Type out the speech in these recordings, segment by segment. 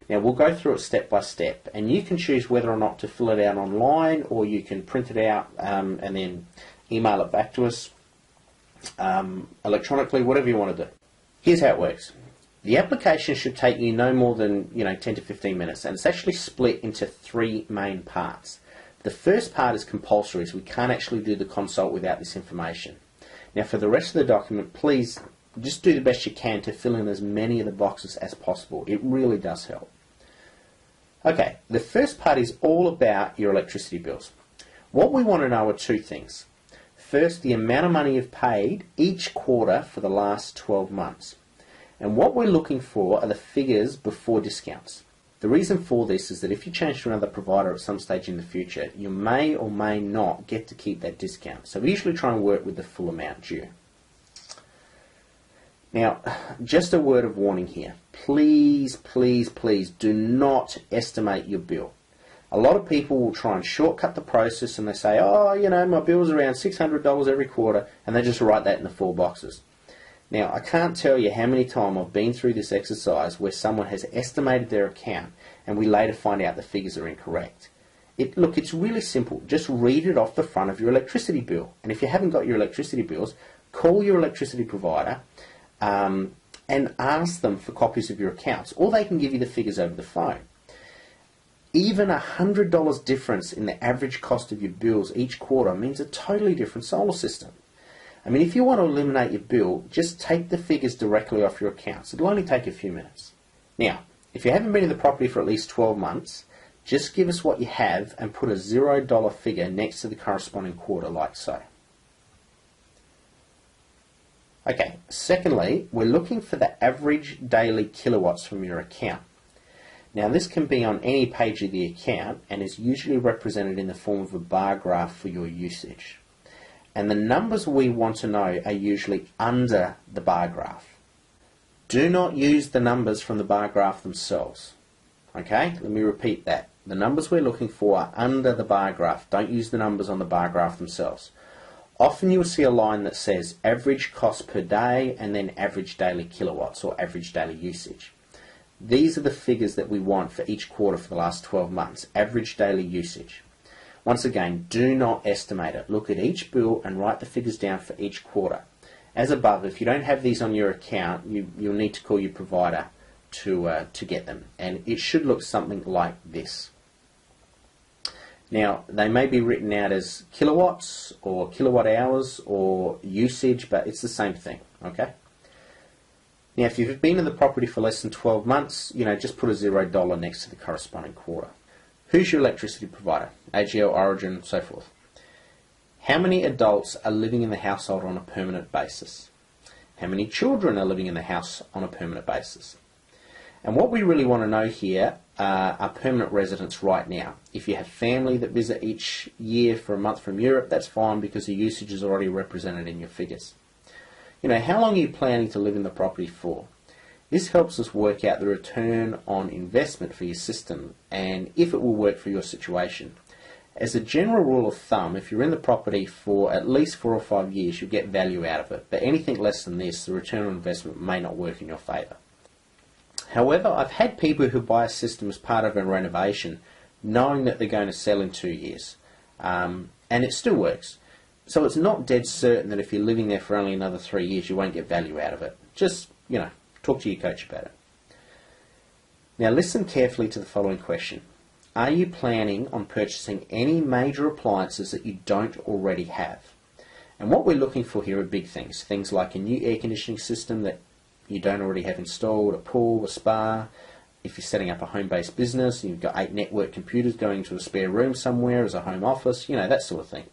Now we'll go through it step by step, and you can choose whether or not to fill it out online, or you can print it out and then email it back to us electronically, whatever you want to do. Here's how it works. The application should take you no more than 10 to 15 minutes, and it's actually split into 3 main parts. The first part is compulsory, so we can't actually do the consult without this information. Now for the rest of the document, please just do the best you can to fill in as many of the boxes as possible. It really does help. Okay, the first part is all about your electricity bills. What we want to know are 2 things. First, the amount of money you've paid each quarter for the last 12 months. And what we're looking for are the figures before discounts. The reason for this is that if you change to another provider at some stage in the future, you may or may not get to keep that discount. So we usually try and work with the full amount due. Now, just a word of warning here. Please, please, please do not estimate your bill. A lot of people will try and shortcut the process, and they say, oh, my bill's around $600 every quarter, and they just write that in the 4 boxes. Now, I can't tell you how many times I've been through this exercise where someone has estimated their account and we later find out the figures are incorrect. Look, it's really simple. Just read it off the front of your electricity bill. And if you haven't got your electricity bills, call your electricity provider and ask them for copies of your accounts, or they can give you the figures over the phone. Even $100 difference in the average cost of your bills each quarter means a totally different solar system. I mean, if you want to eliminate your bill, just take the figures directly off your accounts. It'll only take a few minutes. Now, if you haven't been in the property for at least 12 months, just give us what you have and put a $0 figure next to the corresponding quarter, like so. Okay, secondly, we're looking for the average daily kilowatts from your account. Now, this can be on any page of the account and is usually represented in the form of a bar graph for your usage. And the numbers we want to know are usually under the bar graph. Do not use the numbers from the bar graph themselves. Okay, let me repeat that. The numbers we're looking for are under the bar graph. Don't use the numbers on the bar graph themselves. Often you'll see a line that says average cost per day and then average daily kilowatts or average daily usage. These are the figures that we want for each quarter for the last 12 months, average daily usage. Once again, do not estimate it. Look at each bill and write the figures down for each quarter. As above, if you don't have these on your account, you'll need to call your provider to get them. And it should look something like this. Now, they may be written out as kilowatts or kilowatt hours or usage, but it's the same thing, okay? Now, if you've been in the property for less than 12 months, just put a $0 next to the corresponding quarter. Who's your electricity provider? AGL, Origin, so forth. How many adults are living in the household on a permanent basis? How many children are living in the house on a permanent basis? And what we really want to know here are permanent residents right now. If you have family that visit each year for a month from Europe, that's fine because the usage is already represented in your figures. How long are you planning to live in the property for? This helps us work out the return on investment for your system and if it will work for your situation. As a general rule of thumb, if you're in the property for at least 4 or 5 years, you'll get value out of it. But anything less than this, the return on investment may not work in your favour. However, I've had people who buy a system as part of a renovation knowing that they're going to sell in 2 years. And it still works. So it's not dead certain that if you're living there for only another 3 years, you won't get value out of it. Just, talk to your coach about it. Now listen carefully to the following question. Are you planning on purchasing any major appliances that you don't already have? And what we're looking for here are big things. Things like a new air conditioning system that you don't already have installed, a pool, a spa. If you're setting up a home-based business, you've got 8 network computers going to a spare room somewhere as a home office, that sort of thing.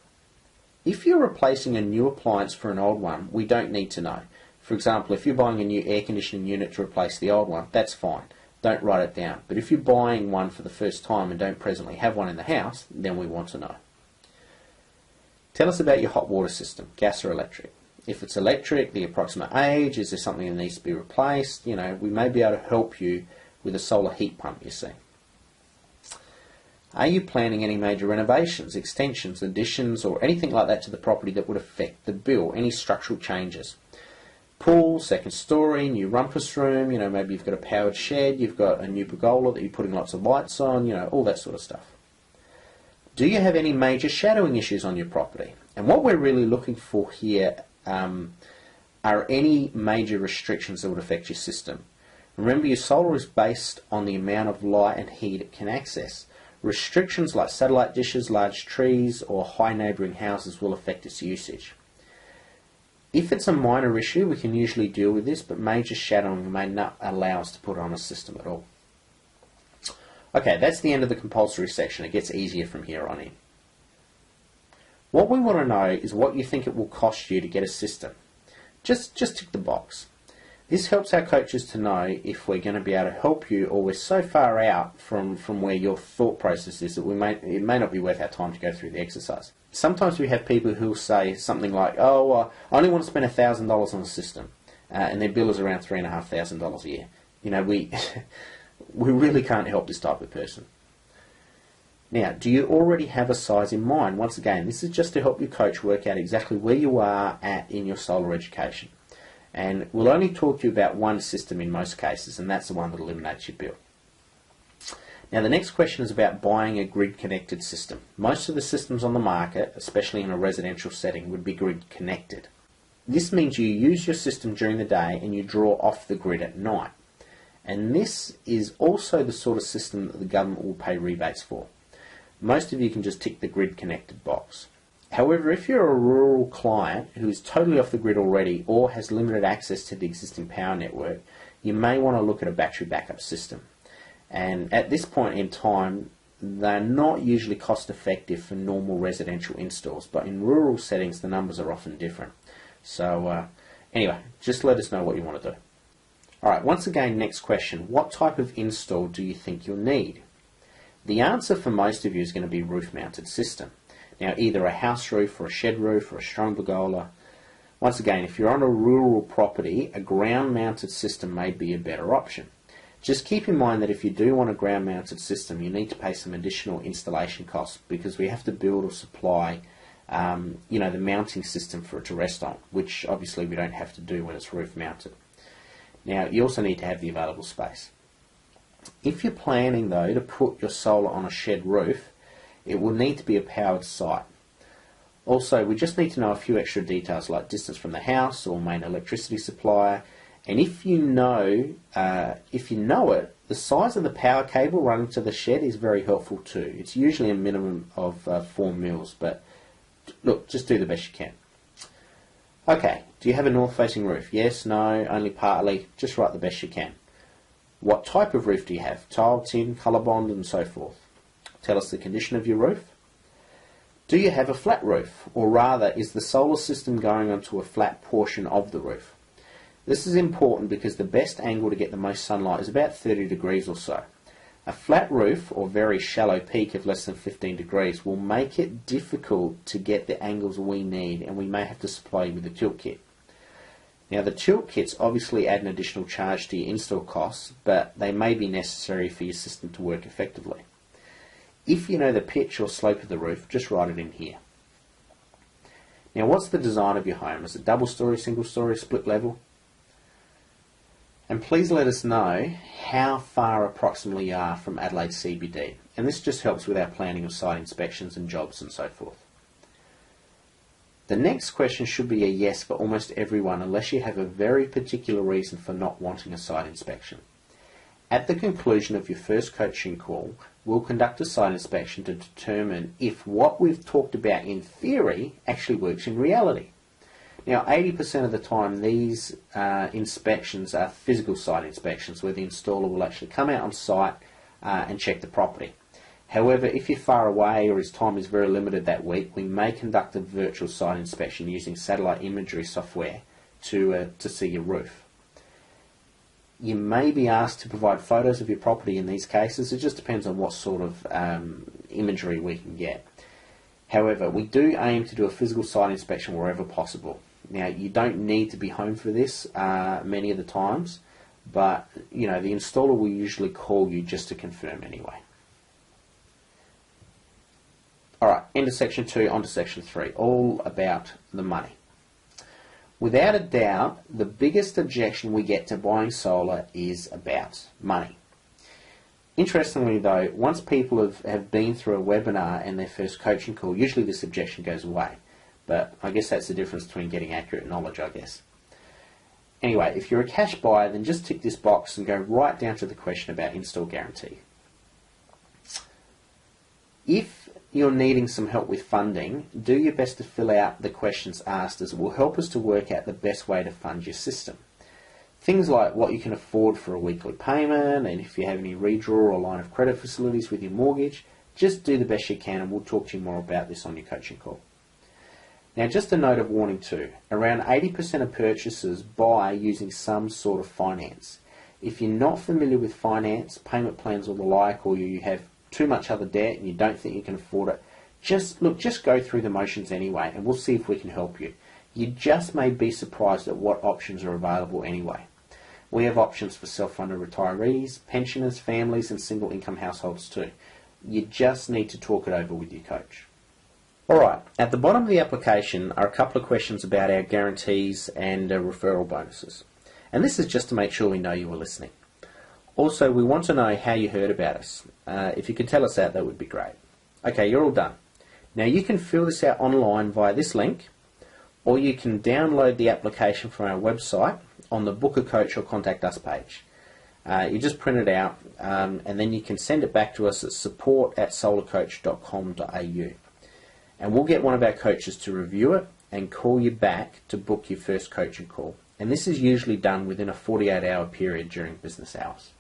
If you're replacing a new appliance for an old one, we don't need to know. For example, if you're buying a new air conditioning unit to replace the old one, that's fine. Don't write it down. But if you're buying one for the first time and don't presently have one in the house, then we want to know. Tell us about your hot water system, gas or electric. If it's electric, the approximate age, is there something that needs to be replaced? We may be able to help you with a solar heat pump, you see. Are you planning any major renovations, extensions, additions, or anything like that to the property that would affect the bill, any structural changes? pool, second story, new rumpus room, maybe you've got a powered shed, you've got a new pergola that you're putting lots of lights on, all that sort of stuff. Do you have any major shadowing issues on your property? And what we're really looking for here are any major restrictions that would affect your system. Remember, your solar is based on the amount of light and heat it can access. Restrictions like satellite dishes, large trees, or high neighbouring houses will affect its usage. If it's a minor issue, we can usually deal with this, but major shadowing may not allow us to put it on a system at all. Okay, that's the end of the compulsory section. It gets easier from here on in. What we want to know is what you think it will cost you to get a system. Just tick the box. This helps our coaches to know if we're going to be able to help you, or we're so far out from where your thought process is that it may not be worth our time to go through the exercise. Sometimes we have people who will say something like, I only want to spend $1,000 on a system, and their bill is around $3,500 a year. We really can't help this type of person. Now, do you already have a size in mind? Once again, this is just to help your coach work out exactly where you are at in your solar education. And we'll only talk to you about one system in most cases, and that's the one that eliminates your bill. Now, the next question is about buying a grid-connected system. Most of the systems on the market, especially in a residential setting, would be grid-connected. This means you use your system during the day and you draw off the grid at night. And this is also the sort of system that the government will pay rebates for. Most of you can just tick the grid-connected box. However, if you're a rural client who is totally off the grid already or has limited access to the existing power network, you may want to look at a battery backup system. And at this point in time, they're not usually cost effective for normal residential installs, but in rural settings the numbers are often different. So anyway, just let us know what you want to do. Alright, once again, next question. What type of install do you think you'll need? The answer for most of you is going to be roof-mounted system. Now, either a house roof or a shed roof or a strong pergola. Once again, if you're on a rural property, a ground-mounted system may be a better option. Just keep in mind that if you do want a ground-mounted system, you need to pay some additional installation costs because we have to build or supply the mounting system for it to rest on, which obviously we don't have to do when it's roof-mounted. Now, you also need to have the available space. If you're planning, though, to put your solar on a shed roof, it will need to be a powered site. Also, we just need to know a few extra details like distance from the house or main electricity supplier. And if you know it, the size of the power cable running to the shed is very helpful too. It's usually a minimum of 4 mils, but look, just do the best you can. Okay, do you have a north-facing roof? Yes, no, only partly. Just write the best you can. What type of roof do you have? Tile, tin, colour bond, and so forth. Tell us the condition of your roof. Do you have a flat roof? Or rather, is the solar system going onto a flat portion of the roof? This is important because the best angle to get the most sunlight is about 30 degrees or so. A flat roof, or very shallow peak of less than 15 degrees, will make it difficult to get the angles we need, and we may have to supply you with a tilt kit. Now, the tilt kits obviously add an additional charge to your install costs, but they may be necessary for your system to work effectively. If you know the pitch or slope of the roof, just write it in here. Now, what's the design of your home? Is it double story, single story, split level? And please let us know how far approximately you are from Adelaide CBD. And this just helps with our planning of site inspections and jobs and so forth. The next question should be a yes for almost everyone unless you have a very particular reason for not wanting a site inspection. At the conclusion of your first coaching call, we'll conduct a site inspection to determine if what we've talked about in theory actually works in reality. Now, 80% of the time these inspections are physical site inspections where the installer will actually come out on site and check the property. However, if you're far away or his time is very limited that week, we may conduct a virtual site inspection using satellite imagery software to see your roof. You may be asked to provide photos of your property in these cases. It just depends on what sort of imagery we can get. However, we do aim to do a physical site inspection wherever possible. Now, you don't need to be home for this many of the times, but the installer will usually call you just to confirm anyway. Alright, end of section 2, on to section 3, all about the money. Without a doubt, the biggest objection we get to buying solar is about money. Interestingly though, once people have been through a webinar and their first coaching call, usually this objection goes away. But I guess that's the difference between getting accurate knowledge, I guess. Anyway, if you're a cash buyer, then just tick this box and go right down to the question about install guarantee. If you're needing some help with funding, do your best to fill out the questions asked, as it will help us to work out the best way to fund your system. Things like what you can afford for a weekly payment, and if you have any redraw or line of credit facilities with your mortgage, just do the best you can, and we'll talk to you more about this on your coaching call. Now, just a note of warning too, around 80% of purchasers buy using some sort of finance. If you're not familiar with finance, payment plans or the like, or you have too much other debt and you don't think you can afford it, just go through the motions anyway, and we'll see if we can help you. You just may be surprised at what options are available anyway. We have options for self-funded retirees, pensioners, families and single income households too. You just need to talk it over with your coach. Alright, at the bottom of the application are a couple of questions about our guarantees and referral bonuses. And this is just to make sure we know you were listening. Also, we want to know how you heard about us. If you could tell us that would be great. Okay, you're all done. Now you can fill this out online via this link, or you can download the application from our website on the Book a Coach or Contact Us page. You just print it out, and then you can send it back to us at support@solarcoach.com.au. And we'll get one of our coaches to review it and call you back to book your first coaching call. And this is usually done within a 48-hour period during business hours.